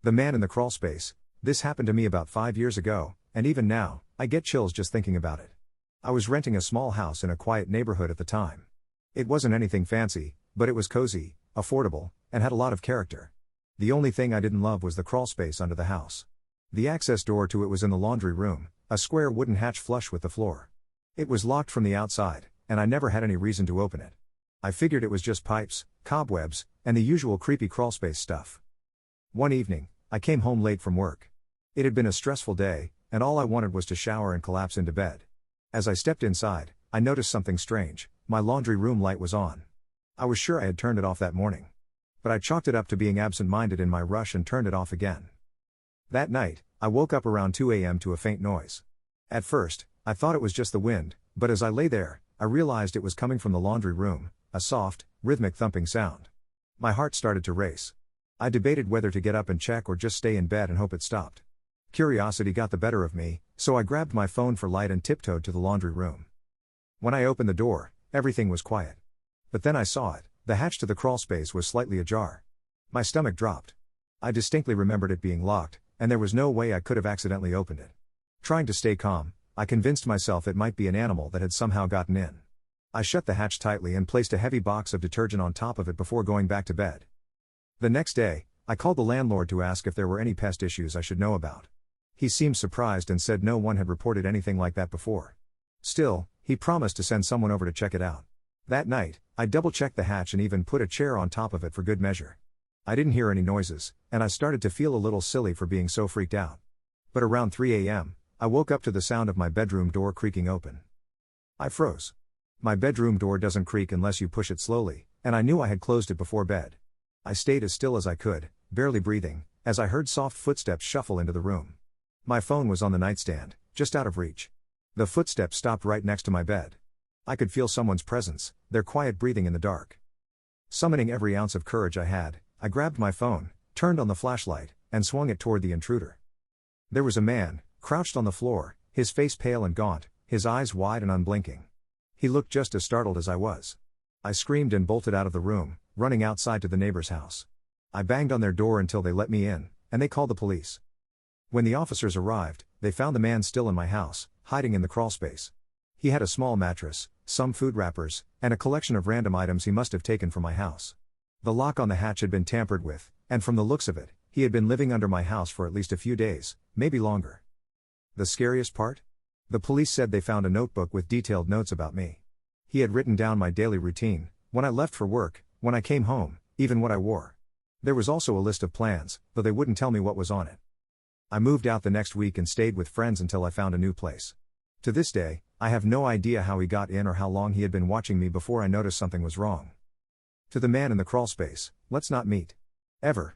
The Man in the Crawlspace. This happened to me about 5 years ago, and even now, I get chills just thinking about it. I was renting a small house in a quiet neighborhood at the time. It wasn't anything fancy, but it was cozy, affordable, and had a lot of character. The only thing I didn't love was the crawlspace under the house. The access door to it was in the laundry room, a square wooden hatch flush with the floor. It was locked from the outside, and I never had any reason to open it. I figured it was just pipes, cobwebs, and the usual creepy crawlspace stuff. One evening, I came home late from work. It had been a stressful day, and all I wanted was to shower and collapse into bed. As I stepped inside, I noticed something strange. My laundry room light was on. I was sure I had turned it off that morning. But I chalked it up to being absent-minded in my rush and turned it off again. That night, I woke up around 2 a.m. to a faint noise. At first, I thought it was just the wind, but as I lay there, I realized it was coming from the laundry room, a soft, rhythmic thumping sound. My heart started to race. I debated whether to get up and check or just stay in bed and hope it stopped. Curiosity got the better of me, so I grabbed my phone for light and tiptoed to the laundry room. When I opened the door, everything was quiet. But then I saw it. The hatch to the crawlspace was slightly ajar. My stomach dropped. I distinctly remembered it being locked, and there was no way I could have accidentally opened it. Trying to stay calm, I convinced myself it might be an animal that had somehow gotten in. I shut the hatch tightly and placed a heavy box of detergent on top of it before going back to bed. The next day, I called the landlord to ask if there were any pest issues I should know about. He seemed surprised and said no one had reported anything like that before. Still, he promised to send someone over to check it out. That night, I double-checked the hatch and even put a chair on top of it for good measure. I didn't hear any noises, and I started to feel a little silly for being so freaked out. But around 3 a.m., I woke up to the sound of my bedroom door creaking open. I froze. My bedroom door doesn't creak unless you push it slowly, and I knew I had closed it before bed. I stayed as still as I could, barely breathing, as I heard soft footsteps shuffle into the room. My phone was on the nightstand, just out of reach. The footsteps stopped right next to my bed. I could feel someone's presence, their quiet breathing in the dark. Summoning every ounce of courage I had, I grabbed my phone, turned on the flashlight, and swung it toward the intruder. There was a man, crouched on the floor, his face pale and gaunt, his eyes wide and unblinking. He looked just as startled as I was. I screamed and bolted out of the room, running outside to the neighbor's house. I banged on their door until they let me in, and they called the police. When the officers arrived, they found the man still in my house, hiding in the crawlspace. He had a small mattress, some food wrappers, and a collection of random items he must have taken from my house. The lock on the hatch had been tampered with, and from the looks of it, he had been living under my house for at least a few days, maybe longer. The scariest part? The police said they found a notebook with detailed notes about me. He had written down my daily routine, when I left for work, when I came home, even what I wore. There was also a list of plans, though they wouldn't tell me what was on it. I moved out the next week and stayed with friends until I found a new place. To this day, I have no idea how he got in or how long he had been watching me before I noticed something was wrong. To the man in the crawlspace, let's not meet. Ever.